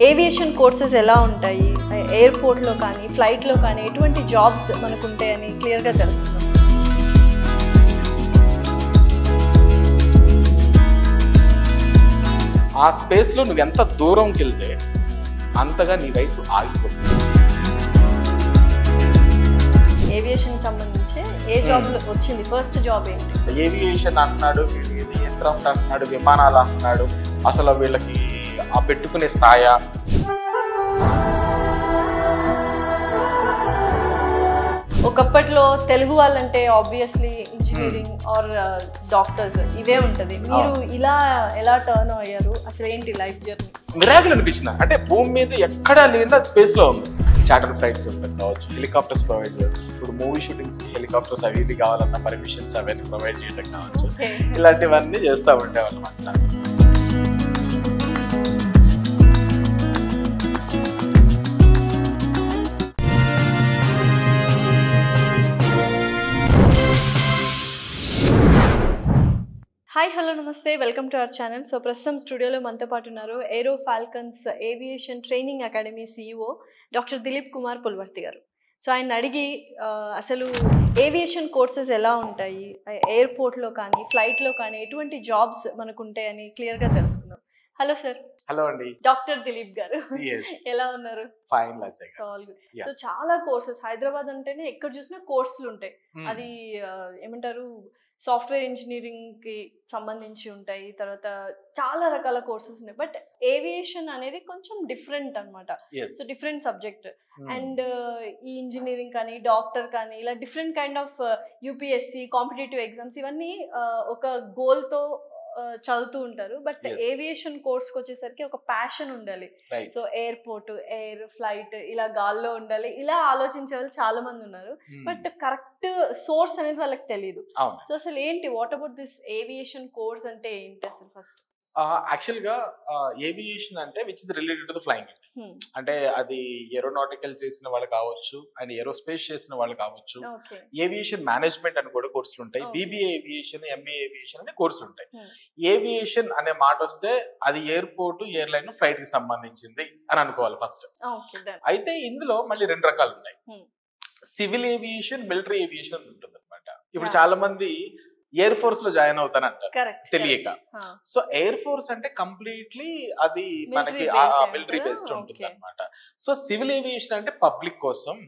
Aviation courses ఎలా ఉంటాయి, ఎయిర్పోర్ట్లో కానీ ఫ్లైట్లో కానీ ఎటువంటి జాబ్స్ మనకు ఉంటాయని క్లియర్గా తెలుసుకుందాం. ఆ స్పేస్లో నువ్వు ఎంత దూరంకి వెళ్తే అంతగా నీ వయసు ఆగిపోతుంది. ఏవియేషన్ సంబంధించి ఏ జాబ్ వచ్చింది? ఫస్ట్ జాబ్ ఏంటి? ఏవియేషన్ అంటున్నాడు, ఎయిర్క్రాఫ్ట్ అంటున్నాడు, విమానాలు అంటున్నాడు. అసలు వీళ్ళకి ఆ పెట్టుకునే స్థాయి ఒకప్పట్లో తెలుగు వాళ్ళంటే ఆబ్వియస్లీ ఇంజనీరింగ్ ఆర్ డాక్టర్స్ ఇవే ఉంటుంది. మీరు ఇలా ఎలా టర్న్ అయ్యారు? అసలు ఏంటి లైఫ్ జర్నీ? మిరాకిల్ అనిపించింది. అంటే భూమి మీద ఎక్కడా లేని అది స్పేస్ లో ఉంది. చార్టర్ ఫ్లైట్స్ ఉంటుంది కావచ్చు, హెలికాప్టర్స్ ప్రొవైడ్ చేయడం, ఇప్పుడు మూవీ షూటింగ్స్ హెలికాప్టర్స్ అవి ఇది కావాలన్నా పర్మిషన్స్ అవన్నీ ప్రొవైడ్ చేయడం కావచ్చు. ఇలాంటివన్నీ చేస్తూ ఉండేవాళ్ళం అట్లా. హాయ్, హలో, నమస్తే, welcome to our channel. So ప్రస్తుతం స్టూడియోలో మనతో పాటు ఉన్నారు Aero Falcons Aviation Training Academy CEO doctor Dilip Kumar Pulvarthi garu. So ఆయన అడిగి అసలు ఏవియేషన్ కోర్సెస్ ఎలా ఉంటాయి, ఎయిర్పోర్ట్లో కానీ ఫ్లైట్లో కానీ ఎటువంటి జాబ్స్ మనకు ఉంటాయని క్లియర్గా తెలుసుకుందాం. Hello sir. హలో అండి. డాక్టర్ దిలీప్ గారు, ఎలా ఉన్నారు? ఫైన్. సో చాలా కోర్సెస్, హైదరాబాద్ అంటేనే ఎక్కడ చూసినా కోర్సులు ఉంటాయి. అది ఏమంటారు, సాఫ్ట్వేర్ ఇంజనీరింగ్కి సంబంధించి ఉంటాయి, తర్వాత చాలా రకాల కోర్సెస్ ఉన్నాయి. బట్ ఏవియేషన్ అనేది కొంచెం డిఫరెంట్ అనమాట. So different subject. అండ్ ఈ ఇంజనీరింగ్ కానీ డాక్టర్ కానీ ఇలా different kind of UPSC competitive exams ఇవన్నీ ఒక గోల్తో చదువుతూ ఉంటారు. బట్ ఏవియేషన్ కోర్స్కి వచ్చేసరికి ఒక ప్యాషన్ ఉండాలి. సో ఎయిర్పోర్ట్, ఎయిర్, ఫ్లైట్ ఇలా గాల్లో ఉండాలి, ఇలా ఆలోచించే వాళ్ళు చాలా మంది ఉన్నారు. బట్ కరెక్ట్ సోర్స్ అనేది వాళ్ళకి తెలియదు. సో అసలు ఏంటి, what about this aviation course అంటే ఏంటి అసలు? ఫస్ట్ యాక్చువల్గా ఏవియేషన్ అంటే which is related to the flying. అంటే అది ఏరోనాటికల్ చేసిన వాళ్ళు కావచ్చు, అండ్ ఏరోస్పేస్ చేసిన వాళ్ళు కావచ్చు. ఏవియేషన్ మేనేజ్మెంట్ అని కూడా కోర్సులు ఉంటాయి. BBA ఏవియేషన్, MA ఏవియేషన్ అనే కోర్సులు ఉంటాయి. ఏవియేషన్ అనే మాట వస్తే అది ఎయిర్పోర్ట్, ఎయిర్లైన్, ఫ్లైట్ కి సంబంధించింది అని అనుకోవాలి ఫస్ట్. అయితే ఇందులో మళ్ళీ రెండు రకాలు ఉన్నాయి. సివిల్ ఏవియేషన్, మిలిటరీ ఏవియేషన్ ఉంటుంది అనమాట. ఇప్పుడు చాలా మంది ఎయిర్ ఫోర్స్ లో జాయిన్ అవుతానంటారు తెలియక. సో ఎయిర్ ఫోర్స్ అంటే కంప్లీట్లీ అది మనకి మిలిటరీ బేస్డ్ ఉంటుంది అనమాట. సో సివిల్ ఏవియేషన్ అంటే పబ్లిక్ కోసం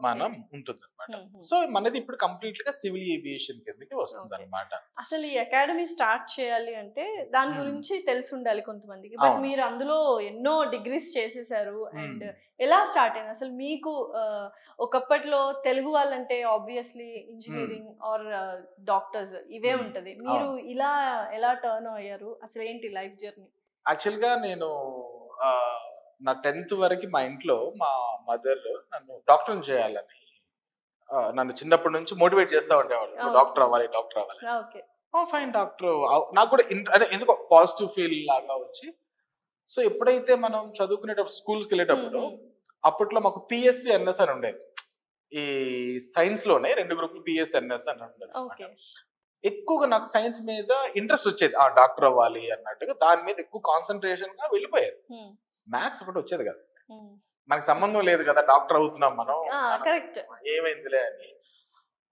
మనం ఉంటుంది అనమాట. సో మనది ఇప్పుడు కంప్లీట్ గా సివిల్ ఏవియేషన్ కిందకి వస్తుంది అనమాట. అసలు ఈ అకాడమీ స్టార్ట్ చేయాలి అంటే దాని గురించి తెలిసి ఉండాలి కొంతమందికి. బట్ మీరు అందులో ఎన్నో డిగ్రీస్ చేసేసారు. అండ్ ఎలా స్టార్ట్ అయింది అసలు మీకు? ఒకప్పట్లో తెలుగు వాళ్ళంటే ఆబ్వియస్లీ ఇంజనీరింగ్ ఆర్ డాక్టర్స్ ఇవే ఉంటది. మీరు ఇలా ఎలా టర్న్ అయ్యారు? అసలు ఏంటి లైఫ్ జర్నీ? యాక్చువల్ గా నేను నా 10th వరకు మా ఇంట్లో మా మదర్ నన్ను డాక్టర్ చేయాలని నన్ను చిన్నప్పటి నుంచి మోటివేట్ చేస్తూ ఉండేవాళ్ళు. డాక్టర్ అవ్వాలి, డాక్టర్ అవ్వాలి. Fine, doctor. నాకు కూడా అంటే ఎందుకో పాజిటివ్ ఫీల్ లాగా వచ్చి, సో ఎప్పుడైతే మనం చదువుకునేటప్పుడు స్కూల్స్కి వెళ్ళేటప్పుడు అప్పట్లో మాకు PSC NS అని ఉండేది. ఈ సైన్స్ లోనే 2 గ్రూపులు PSC NS అని ఉండేది. ఎక్కువగా నాకు సైన్స్ మీద ఇంట్రెస్ట్ వచ్చేది, డాక్టర్ అవ్వాలి అన్నట్టుగా దాని మీద ఎక్కువ కాన్సన్ట్రేషన్ గా వెళ్ళిపోయేది. మ్యాథ్స్ ఒకటి వచ్చేది కదా, మనకి సంబంధం లేదు కదా, డాక్టర్ అవుతున్నాం మనం, ఏమైందిలే అని.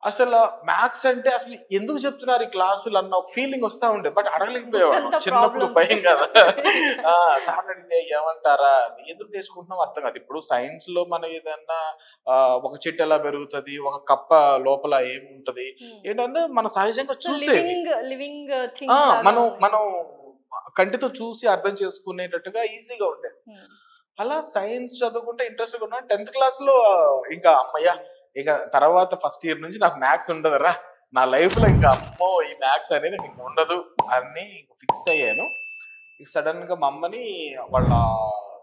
అసలు మ్యాథ్స్ అంటే అసలు ఎందుకు చెప్తున్నారు ఈ క్లాసులు అన్న ఒక ఫీలింగ్ వస్తా ఉండేది. బట్ అడగలేకపోయేవాడు, చిన్నప్పుడు భయం కదా. సార్ అడిగితే ఏమంటారా, ఎందుకు నేర్చుకుంటున్నాం అర్థం కాదు. ఇప్పుడు సైన్స్ లో మనం ఏదన్నా ఒక చెట్టు ఎలా పెరుగుతుంది, ఒక కప్ప లోపల ఏముంటది ఏంటంటే మన సహజంగా చూసేది, మనం కంటితో చూసి అర్థం చేసుకునేటట్టుగా ఈజీగా ఉండేది. అలా సైన్స్ చదువుకుంటే ఇంట్రెస్ట్ ఉన్నా 10th క్లాస్ లో ఇంకా అమ్మయ్య, ఇక తర్వాత ఫస్ట్ ఇయర్ నుంచి నాకు మ్యాథ్స్ ఉండదురా, నా లైఫ్ లో ఇంకా అమ్మో ఈ మ్యాథ్స్ అనేది నీకు ఉండదు అని ఫిక్స్ అయ్యాను. ఇక సడన్ గా మా అమ్మని వాళ్ళ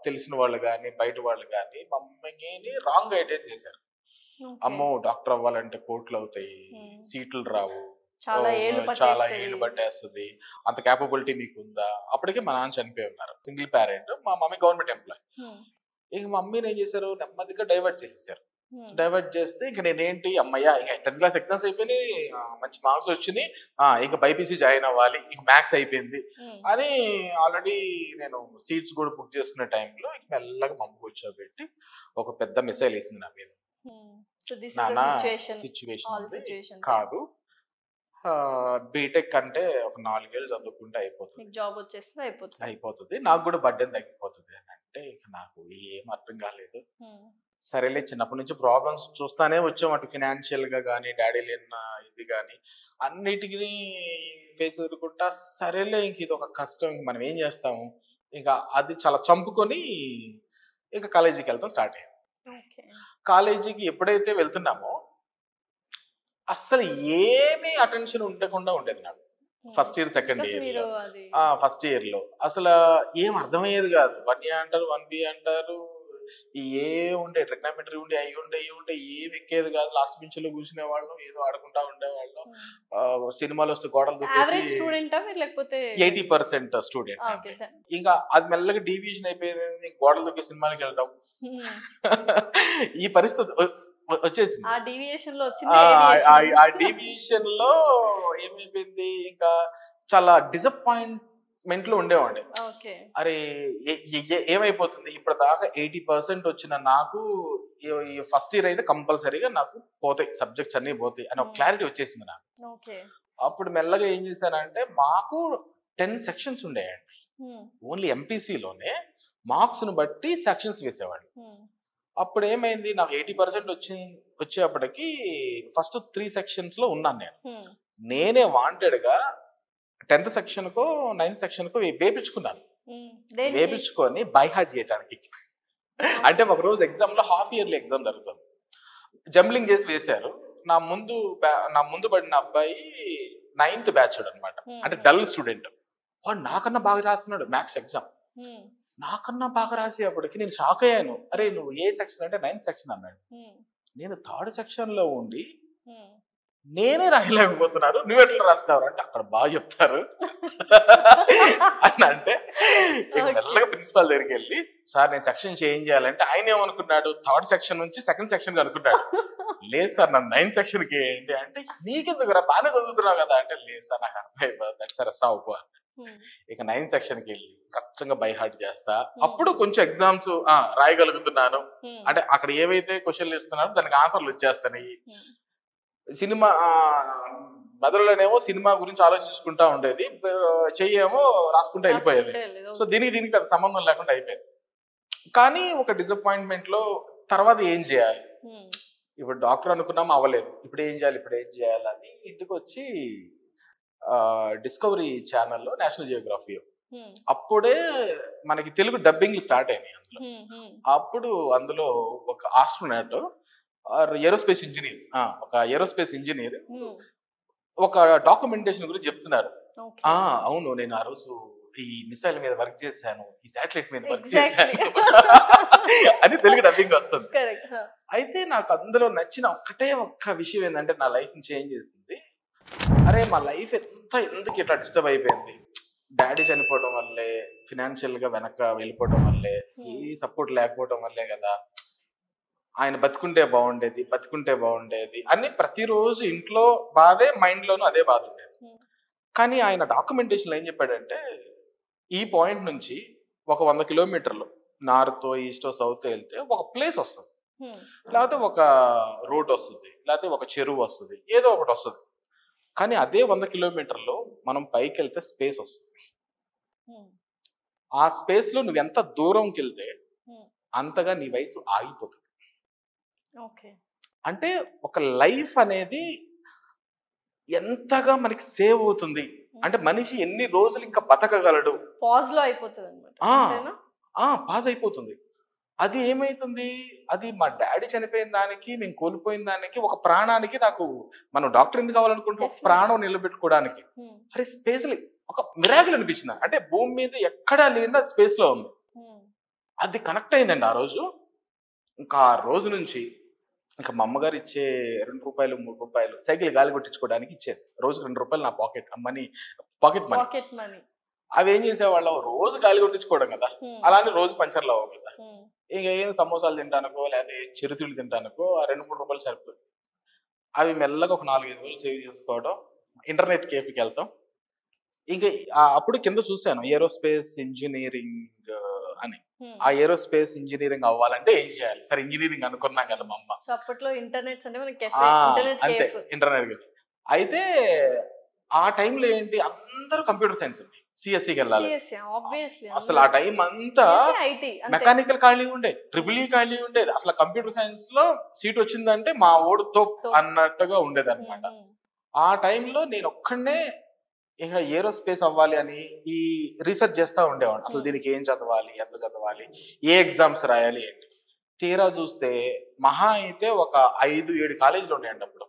తెలిసిన వాళ్ళు కానీ బయట వాళ్ళు కానీ మా అమ్మని రాంగ్ గైడెన్స్ చేశారు. అమ్మో డాక్టర్ అవ్వాలంటే కోట్లు అవుతాయి, సీట్లు రావు, చాలా ఏళ్ళు పట్టేస్తుంది, అంత క్యాపబిలిటీ మీకు ఉందా? అప్పటికే మా నాన్న చనిపోయి ఉన్నారు, సింగిల్ పేరెంట్, మా మమ్మీ గవర్నమెంట్ ఎంప్లాయ్. ఇక మమ్మీని ఏం చేశారు, నెమ్మదిగా డైవర్ట్ చేసేసారు. డైవర్ట్ చేస్తే ఇంకా నేనేంటి అమ్మయ్య ఇంకా 10th క్లాస్ ఎగ్జామ్స్ అయిపోయినాయి, మంచి మార్క్స్ వచ్చినాయి, ఇంకా బైపీసీ జాయిన్ అవ్వాలి, ఇంక మ్యాథ్స్ అయిపోయింది అని ఆల్రెడీ నేను సీట్స్ కూడా బుక్ చేసుకునే టైంలో ఇంక మెల్లగా మమ్మ కూర్చోబెట్టి ఒక పెద్ద మిసైల్ వేసింది నా మీద. నానా సిచ్యువేషన్ కాదు, బీటెక్ అంటే ఒక 4 ఏళ్ళు చదువుకుంటే అయిపోతుంది, జాబ్ వచ్చేస్తే అయిపోతుంది, నాకు కూడా బర్డెన్ తగ్గిపోతుంది అని అంటే ఇక నాకు ఏం అర్థం కాలేదు. సరేలే, చిన్నప్పటి నుంచి ప్రాబ్లమ్స్ చూస్తానే వచ్చాం, అటు ఫినాన్షియల్ గా కానీ డాడీ లేని ఇది కానీ అన్నిటికీ ఫేస్ ఎదుర్కొంటా. సరేలే, ఇంక ఇది ఒక కష్టం, ఇంక మనం ఏం చేస్తాము, ఇంకా అది చాలా చంపుకొని ఇక కాలేజీకి వెళ్తాం స్టార్ట్ అయ్యాం. కాలేజీకి ఎప్పుడైతే వెళ్తున్నామో అస్సలు ఏమీ అటెన్షన్ ఉండకుండా ఉండేది నాకు. First year second year first year లో అసలు ఏం అర్థమయ్యేది కాదు. 1A అంటారు, 1B అంటారు, ఏ ఉండే ట్రిగ్నామెట్రీ ఉండే అవి ఉండే ఏం ఎక్కేది కాదు. లాస్ట్ బెంచ్ లో కూర్చునే వాళ్ళం, ఏదో ఆడుకుంటా ఉండేవాళ్ళం. సినిమాలు వస్తే గోడలు దూకేసి 80% స్టూడెంట్. ఇంకా అది మెల్లగా డీవియేషన్ అయిపోయింది, గోడలు దూకే సినిమాలకి వెళ్ళడం ఈ పరిస్థితి వచ్చేసింది. ఆ డీవియేషన్ లో ఏమైపోయింది, ఇంకా చాలా డిసప్పాయింట్మెంట్ లో ఉండేవాడి. అరే ఏమైపోతుంది, ఇప్పుడు దాకా 80% వచ్చిన నాకు ఫస్ట్ ఇయర్ అయితే కంపల్సరీగా నాకు పోతాయి, సబ్జెక్ట్స్ అన్ని పోతాయి అని ఒక క్లారిటీ వచ్చేసింది నాకు. అప్పుడు మెల్లగా ఏం చేశానంటే, మాకు 10 సెక్షన్స్ ఉండేయండి, ఓన్లీ ఎంపీసీలోనే మార్క్స్ ను బట్టి సెక్షన్స్ వేసేవాళ్ళు. అప్పుడు ఏమైంది, నాకు 80% వచ్చేప్పటికి ఫస్ట్ 3 సెక్షన్స్ లో ఉన్నాను నేనే వాంటెడ్ గా 10th సెక్షన్ కో 9th సెక్షన్ కో వేపించుకున్నాను. వేపించుకొని బై హార్ట్ చేయడానికి. అంటే ఒక రోజు ఎగ్జామ్ లో హాఫ్ ఇయర్లీ ఎగ్జామ్ జరుగుతుంది, జంబ్లింగ్ చేసి వేశారు. నా ముందు పడిన అబ్బాయి 9th బ్యాచ్ అనమాట, అంటే డల్ స్టూడెంట్. వాడు నాకన్నా బాగా రాస్తున్నాడు మ్యాథ్స్ ఎగ్జామ్, నాకన్నా బాగా రాసేటప్పటికి నేను షాక్ అయ్యాను. అరే నువ్వు ఏ సెక్షన్ అంటే 9th సెక్షన్ అన్నాడు. నేను 3rd సెక్షన్ లో ఉండి నేనే రాయలేకపోతున్నాను, నువ్వు ఎట్లా రాస్తావు అంటే అక్కడ బాగా చెప్తారు అని అంటే మెల్లగా ప్రిన్సిపాల్ దగ్గరికి వెళ్ళి, సార్ నేను సెక్షన్ చేంజ్ చేయాలంటే ఆయన ఏమనుకున్నాడు, 3rd సెక్షన్ నుంచి 2nd సెక్షన్ అనుకున్నాడు. లేదు సార్ నన్ను 9th సెక్షన్కి ఏంటి అంటే, నీకెందుకు రా బాగానే చదువుతున్నావు కదా అంటే, లేదు సార్ నాకు అర్థమైపోతుంది సరే సావు. ఇక 9th సెక్షన్కి వెళ్ళి ఖచ్చితంగా బై హార్ట్ చేస్తా. అప్పుడు కొంచెం ఎగ్జామ్స్ రాయగలుగుతున్నాను, అంటే అక్కడ ఏవైతే క్వశ్చన్లు ఇస్తున్నారో దానికి ఆన్సర్లు వచ్చేస్తాయి. సినిమా బదులునేమో సినిమా గురించి ఆలోచించుకుంటా ఉండేది, చెయ్యేమో రాసుకుంటా వెళ్ళిపోయేది. సో దీనికి పెద్ద సంబంధం లేకుండా అయిపోయింది. కానీ ఒక డిసప్పాయింట్మెంట్ లో తర్వాత ఏం చేయాలి, ఇప్పుడు డాక్టర్ అనుకున్నాం అవ్వలేదు, ఇప్పుడు ఏం చేయాలని ఇంటికి వచ్చి డిస్కవరీ ఛానల్లో నేషనల్ జియోగ్రఫీ అప్పుడే మనకి తెలుగు డబ్బింగ్లు స్టార్ట్ అయినాయి అందులో. అప్పుడు అందులో ఒక ఆస్ట్రోనాట్ ఏరోస్పేస్ ఇంజనీర్ ఒక డాక్యుమెంటేషన్ గురించి చెప్తున్నారు. అవును నేను ఆ రోజు ఈ మిసైల్ మీద వర్క్ చేశాను, ఈ శాటిలైట్ మీద వర్క్ చేశాను అని తెలుగు డబ్బింగ్ వస్తుంది. అయితే నాకు అందులో నచ్చిన ఒక్క విషయం ఏంటంటే, నా లైఫ్ ని చేంజ్ చేసింది. అరే మా లైఫ్ ఎందుకు ఇట్లా డిస్టర్బ్ అయిపోయింది, డాడీ చనిపోవడం వల్లే, ఫినాన్షియల్ గా వెనక వెళ్ళిపోవడం వల్లే, ఈ సపోర్ట్ లేకపోవడం వల్లే కదా, ఆయన బతుకుంటే బాగుండేది అని ప్రతిరోజు ఇంట్లో బాధే, మైండ్ లోనూ అదే బాధ ఉండేది. కానీ ఆయన డాక్యుమెంటేషన్ ఏం చెప్పాడంటే, ఈ పాయింట్ నుంచి ఒక 100 కిలోమీటర్లు నార్త్ ఈస్ట్ సౌత్ వెళ్తే ఒక ప్లేస్ వస్తుంది, లేకపోతే ఒక రోడ్ వస్తుంది, లేకపోతే ఒక చెరువు వస్తుంది, ఏదో ఒకటి వస్తుంది. కానీ అదే 100 కిలోమీటర్లో మనం పైకి వెళ్తే స్పేస్ వస్తుంది. ఆ స్పేస్ లో నువ్వు ఎంత దూరంకి వెళ్తే అంతగా నీ వయసు ఆగిపోతుంది. అంటే ఒక లైఫ్ అనేది ఎంతగా మనకి సేవ్ అవుతుంది అంటే, మనిషి ఎన్ని రోజులు ఇంకా బతకగలడు, పాజ్ అయిపోతుంది. అది ఏమైతుంది, అది మా డాడీ చనిపోయిన దానికి, మేము కోల్పోయిన దానికి, ఒక ప్రాణానికి నాకు మనం డాక్టర్ ఎందుకు కావాలనుకుంటే ఒక ప్రాణం నిలబెట్టుకోవడానికి. అరే స్పేస్ ఒక మిరాకిల్ అనిపించింది. అంటే భూమి మీద ఎక్కడా లేనిది అది స్పేస్ లో ఉంది. అది కనెక్ట్ అయిందండి ఆ రోజు. ఇంకా ఆ రోజు నుంచి ఇంకా మా అమ్మగారు ఇచ్చే 2 రూపాయలు 3 రూపాయలు సైకిల్ గాలి కొట్టించుకోవడానికి ఇచ్చేది. రోజుకి 2 రూపాయలు నా పాకెట్ మనీ. అవి ఏం చేసేవాళ్ళం, రోజు గాలి కొట్టించుకోవడం కదా, అలానే రోజు పంచర్లు అవ్వవు కదా. ఇక ఏం సమోసాలు తింటానుకో లేదా చిరుతిళ్ళు తింటానుకో ఆ 2-3 రూపాయలు సరిపోయి అవి మెల్లగా ఒక 4-5 రోజులు సేవ్ చేసుకోవడం, ఇంటర్నెట్ కేఫ్కి వెళ్తాం. ఇంకా అప్పుడు కింద చూశాను ఏరోస్పేస్ ఇంజనీరింగ్ అని. ఆ ఏరోస్పేస్ ఇంజనీరింగ్ అవ్వాలంటే ఏం చేయాలి? సరే ఇంజనీరింగ్ అనుకున్నాం కదా మా అమ్మ. అప్పట్లో ఇంటర్నెట్ అంటే మనకి అంతే, ఇంటర్నెట్. అయితే ఆ టైంలో ఏంటి, అందరూ కంప్యూటర్ సైన్స్ ఉంది, సిఎస్సికి వెళ్ళాలి. అసలు ఆ టైం అంతా మెకానికల్ ఖాళీ ఉండే, ట్రిపుల్ ఈ ఖాళీ ఉండేది. అసలు కంప్యూటర్ సైన్స్ లో సీట్ వచ్చిందంటే మా ఓడు తోప్ అన్నట్టుగా ఉండేది అనమాట. ఆ టైంలో నేను ఒక్కడనే ఇంకా ఏరోస్పేస్ అవ్వాలి అని ఈ రీసెర్చ్ చేస్తూ ఉండేవాడు. అసలు దీనికి ఏం చదవాలి, ఎంత చదవాలి, ఏ ఎగ్జామ్స్ రాయాలి ఏంటి. తీరా చూస్తే మహా అయితే ఒక 5-7 కాలేజీలు ఉన్నాయండి అప్పుడు.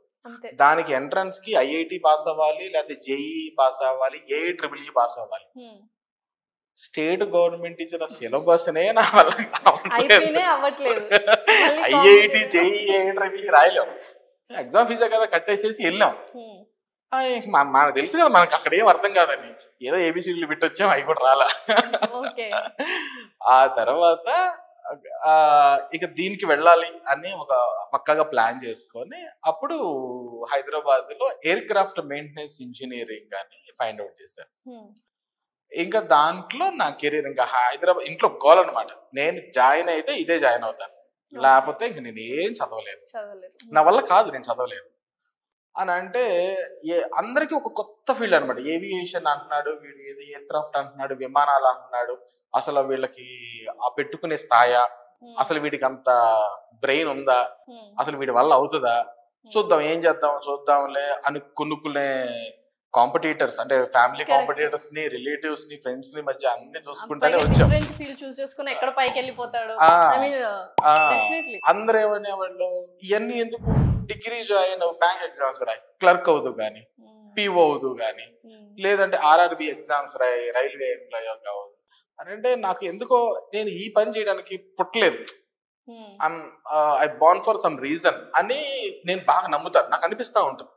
దానికి ఎంట్రన్స్ కి ఐఐటి పాస్ అవ్వాలి, లేకపోతే జేఈ పాస్ అవ్వాలి, ఏఐఈఈ పాస్ అవ్వాలి. స్టేట్ గవర్నమెంట్ ఇచ్చిన సిలబస్ నే నా వల్ల ఐఐటి జేఈ ఏఐఈఈ రాయలేం. ఎగ్జామ్ ఫీజే కదా కట్టేసేసి వెళ్ళాం. మనకు తెలుసు కదా మనకు అక్కడ ఏం అర్థం కాదని, ఏదో ఏబిసిడీలు పెట్టొచ్చాం, అవి కూడా రాలా. ఆ తర్వాత ఇక దీనికి వెళ్ళాలి అని ఒక పక్కగా ప్లాన్ చేసుకొని అప్పుడు హైదరాబాద్ లో ఎయిర్ క్రాఫ్ట్ మెయింటెనెన్స్ ఇంజనీరింగ్ అని ఫైండ్ అవుట్ చేశాను. ఇంకా దాంట్లో నా కెరీర్ ఇంకా హైదరాబాద్ ఇంట్లో గోల్ అనమాట. నేను జాయిన్ అయితే ఇదే జాయిన్ అవుతాను, లేకపోతే ఇంక నేను ఏం చదవలేదు, నా వల్ల కాదు, నేను చదవలేదు అని అంటే అందరికీ ఒక కొత్త ఫీల్డ్ అనమాట. ఏవియేషన్ అంటున్నాడు వీడు, ఏది ఎయిర్ క్రాఫ్ట్ అంటున్నాడు, విమానాలు అంటున్నాడు. అసలు వీళ్ళకి ఆ పెట్టుకునే స్థాయా, అసలు వీడికి అంత బ్రెయిన్ ఉందా, అసలు వీడి వల్ల అవుతుందా, చూద్దాం ఏం చేద్దాం చూద్దాంలే అని కొనుక్కునే కాంపిటీటర్స్, అంటే ఫ్యామిలీ కాంపిటీటర్స్ ని, రిలేటివ్స్ ని, ఫ్రెండ్స్ ని మధ్య అన్ని చూసుకుంటానే వచ్చాం. అందరూ ఏమనేవాళ్ళు, ఇవన్నీ ఎందుకు, డిగ్రీ జాయిన్ బ్యాంక్ ఎగ్జామ్స్ రాయి, క్లర్క్ అవుతూ గానీ, పిఓ అవుతూ గానీ, లేదంటే ఆర్ఆర్బి ఎగ్జామ్స్ రాయి, రైల్వే ఎంప్లాయ్ కావద్దు అని అంటే నాకు ఎందుకో నేను ఈ పని చేయడానికి పుట్టలేదు. I born for some reason అని నేను బాగా నమ్ముతాను, నాకు అనిపిస్తా ఉంటుంది.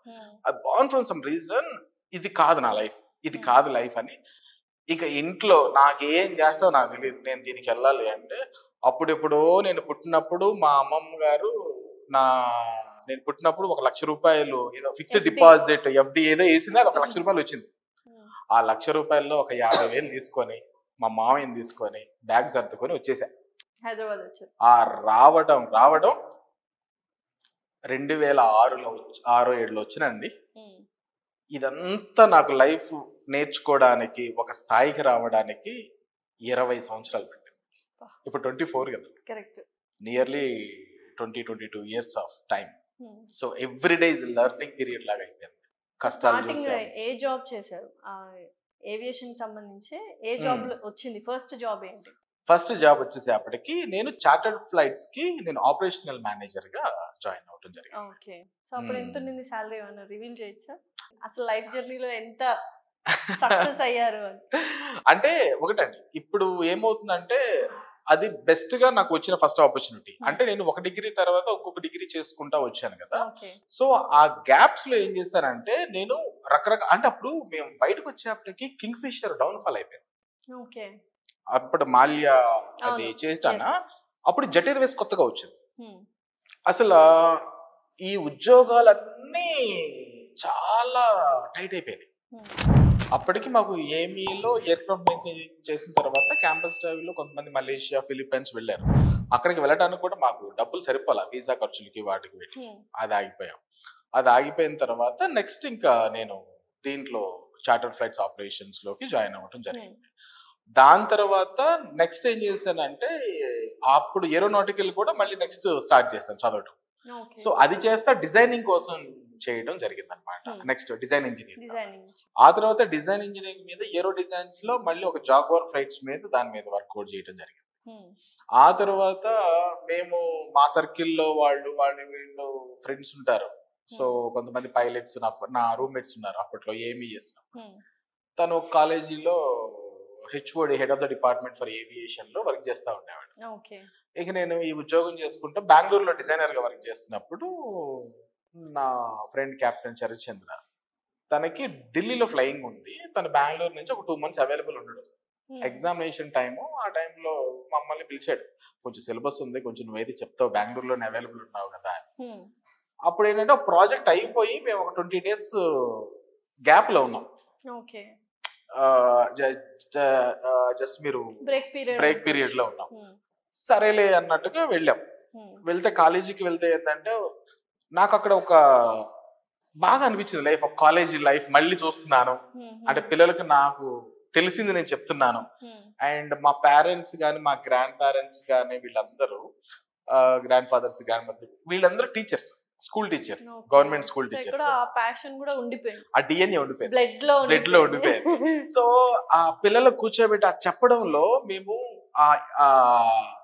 I born for some reason, ఇది కాదు నా లైఫ్, ఇది కాదు లైఫ్ అని. ఇక ఇంట్లో నాకేం చేస్తావు నాకు తెలియదు, నేను దీనికి వెళ్ళాలి అంటే అప్పుడెప్పుడో నేను పుట్టినప్పుడు మా అమ్మమ్మ గారు నేను పుట్టినప్పుడు 1 లక్ష రూపాయలు ఏదో ఫిక్స్డ్ డిపాజిట్ ఎఫ్డి ఏదో వేసింది, అది 1 లక్ష రూపాయలు వచ్చింది. ఆ 1 లక్ష రూపాయల్లో ఒక 50,000 తీసుకొని మా మామయ్యని తీసుకొని బ్యాగ్ సర్దుకొని వచ్చేసా హైదరాబాద్. ఆ రావడం 2006లో 6-7లో వచ్చినండి. ఇదంతా నాకు లైఫ్ నేర్చుకోవడానికి, ఒక స్థాయికి రావడానికి 20 సంవత్సరాలు పట్టింది. ఇప్పుడు 24 కదా, nearly 20-22 years of time. So every day is learning period లాగా అయిపోయింది. కష్టాలు. ఏ జాబ్ చేశారు? ఏవియేషన్ సంబంధించి ఏ జాబ్ వచ్చింది? ఫస్ట్ జాబ్ ఏంటి? ఫస్ట్ జాబ్ వచ్చేసేపటికి నేను చార్టర్డ్ ఫ్లైట్స్ కి నేను ఆపరేషనల్ మేనేజర్ గా జాయిన్ అవడం జరిగింది. ఓకే. సో అప్పుడు ఎంత ఉంది సాలరీ, ఏమన్నా రివీల్ చేయొచ్చా? అసలు లైఫ్ జర్నీలో ఎంత సక్సెస్ అయ్యారు అంటే ఒకటండి, ఇప్పుడు ఏమవుతుందంటే అది బెస్ట్ గా నాకు వచ్చిన ఫస్ట్ ఆపర్చునిటీ. అంటే నేను ఒక డిగ్రీ తర్వాత ఇంకొక డిగ్రీ చేసుకుంటా వచ్చాను కదా. సో ఆ గ్యాప్స్ లో ఏం చేశానంటే నేను రకరకాల, అంటే అప్పుడు మేము బయటకు వచ్చేప్పటికి కింగ్ ఫిషర్ డౌన్ ఫాల్ అయిపోయింది. అప్పుడు మాల్యా అది చేస్తానా, అప్పుడు జెట్ ఎయిర్వేస్ కొత్తగా వచ్చింది. అసలు ఈ ఉద్యోగాలన్నీ చాలా టైట్ అయిపోయినాయి. అప్పటికి మాకు ఏమీలో ఎయిర్ క్రాఫ్ట్ మెయింటెనెన్స్ చేసిన తర్వాత క్యాంపస్ డ్రైవ్లో కొంతమంది మలేషియా, ఫిలిప్పైన్స్ వెళ్ళారు. అక్కడికి వెళ్ళడానికి కూడా మాకు డబ్బులు సరిపోలా, వీసా ఖర్చులకి వాటికి పెట్టి అది ఆగిపోయాం. అది ఆగిపోయిన తర్వాత నెక్స్ట్ ఇంకా నేను దీంట్లో చార్టర్డ్ ఫ్లైట్స్ ఆపరేషన్స్ లోకి జాయిన్ అవ్వడం జరిగింది. దాని తర్వాత నెక్స్ట్ ఏం చేశానంటే అప్పుడు ఏరోనాటికల్ కూడా మళ్ళీ నెక్స్ట్ స్టార్ట్ చేశాను చదవడం. సో అది చేస్తా డిజైనింగ్ కోసం చేయడం జరిగింది అనమాట. Next design engineering. ఆ తర్వాత డిజైన్ ఇంజనీరింగ్ మీద ఏరో డిజైన్స్ లో మళ్ళీ ఒక జాగ్వార్ ఫ్లైట్స్ మీద దాని మీద వర్కౌట్ చేయడం జరిగింది. ఆ తర్వాత మేము మా సర్కిల్లో వాళ్ళు వీళ్ళు ఫ్రెండ్స్ ఉంటారు. సో కొంతమంది పైలట్స్ నా రూమ్మేట్స్ ఉన్నారు అప్పట్లో ఏమీ చేస్తున్నాం. తను ఒక కాలేజీలో HOD, head of the department for aviation లో వర్క్ చేస్తూ ఉండేవాడు. ఇక నేను ఈ ఉద్యోగం చేసుకుంటూ బెంగళూరులో డిజైనర్ గా వర్క్ చేస్తున్నప్పుడు నా ఫ్రెండ్ కెప్టెన్ చరచంద్ర తనకి ఢిల్లీలో ఫ్లయింగ్ ఉంది, తను బెంగళూరు నుంచి ఒక 2 months అవైలబుల్ ఉండడు. ఎగ్జామినేషన్ టైము, ఆ టైంలో మమ్మల్ని పిలిచాడు, కొంచెం సిలబస్ ఉంది, కొంచెం నువ్వైతే చెప్తావు, బెంగళూరులోనే అవైలబుల్ ఉన్నావు కదా అని. అప్పుడు ఏంటంటే ఒక ప్రాజెక్ట్ అయిపోయి మేము ఒక 20 days గ్యాప్ లో ఉన్నాం. జస్ట్ మీరు బ్రేక్ పీరియడ్ లో ఉన్నాం. సరేలే అన్నట్టుగా వెళ్ళాం. వెళ్తే కాలేజీకి వెళ్తే ఏంటంటే నాకు అక్కడ ఒక బాగా అనిపించింది లైఫ్, ఒక కాలేజీ లైఫ్ మళ్ళీ చూస్తున్నాను. అంటే పిల్లలకి నాకు తెలిసింది నేను చెప్తున్నాను. అండ్ మా పేరెంట్స్ కానీ, మా గ్రాండ్ పేరెంట్స్ కానీ, వీళ్ళందరూ గ్రాండ్ ఫాదర్స్, గ్రాండ్ మదర్, వీళ్ళందరూ teachers, school teachers, government school teachers. ఆ డిఎన్ఏ ఉండిపోయింది, బ్లడ్ లో ఉండిపోయింది. సో ఆ పిల్లలకు కూర్చోబెట్టి ఆ చెప్పడంలో మేము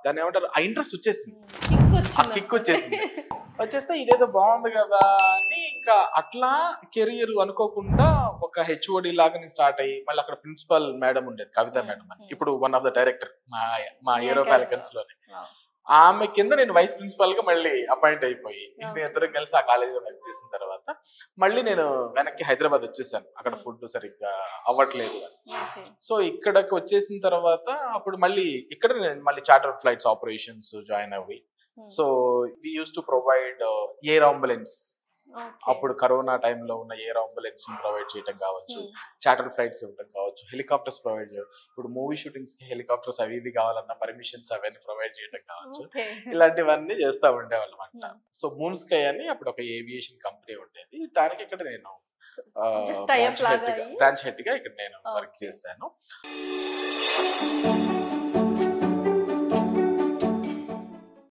దాన్ని ఏమంటారు, ఆ ఇంట్రెస్ట్ వచ్చేసింది, ఆ కిక్ వచ్చేసింది. వచ్చేస్తే ఇదేదో బాగుంది కదా అని ఇంకా అట్లా కెరియర్ అనుకోకుండా ఒక హెచ్ఓడి లాగా నేను స్టార్ట్ అయ్యి, మళ్ళీ అక్కడ ప్రిన్సిపల్ మేడం ఉండేది, కవిత మేడం అని, ఇప్పుడు వన్ ఆఫ్ ద డైరెక్టర్ మా ఏరో ఫాల్కన్స్ లోనే. ఆమె కింద నేను వైస్ ప్రిన్సిపల్ గా మళ్ళీ అపాయింట్ అయిపోయి మేము ఇద్దరం కలిసి ఆ కాలేజీలో వర్క్ చేసిన తర్వాత మళ్ళీ నేను వెనక్కి హైదరాబాద్ వచ్చేసాను. అక్కడ ఫుడ్ సరిగ్గా అవ్వట్లేదు అని. సో ఇక్కడికి వచ్చేసిన తర్వాత అప్పుడు మళ్ళీ ఇక్కడ నేను మళ్ళీ చార్టర్ ఫ్లైట్స్ ఆపరేషన్స్ జాయిన్ అవ్వి. So we used to provide air ambulance. అప్పుడు కరోనా టైంలో ఉన్న ఎయిర్ అంబులెన్స్ ప్రొవైడ్ చేయడం కావచ్చు, చార్టర్ ఫ్లైట్స్ ఇవ్వడం కావచ్చు, హెలికాప్టర్స్ ప్రొవైడ్ చేయడం. ఇప్పుడు మూవీ షూటింగ్స్ కి హెలికాప్టర్స్ అవి ఇవి కావాలన్న పర్మిషన్స్ అవన్నీ ప్రొవైడ్ చేయడం కావచ్చు, ఇలాంటివన్నీ చేస్తా ఉండేవాళ్ళం అంట. సో మూన్ స్కై అని అప్పుడు ఒక ఏవియేషన్ కంపెనీ ఉండేది, దానికి ఇక్కడ నేను బ్రాంచ్ హెడ్ గా ఇక్కడ నేను వర్క్ చేశాను.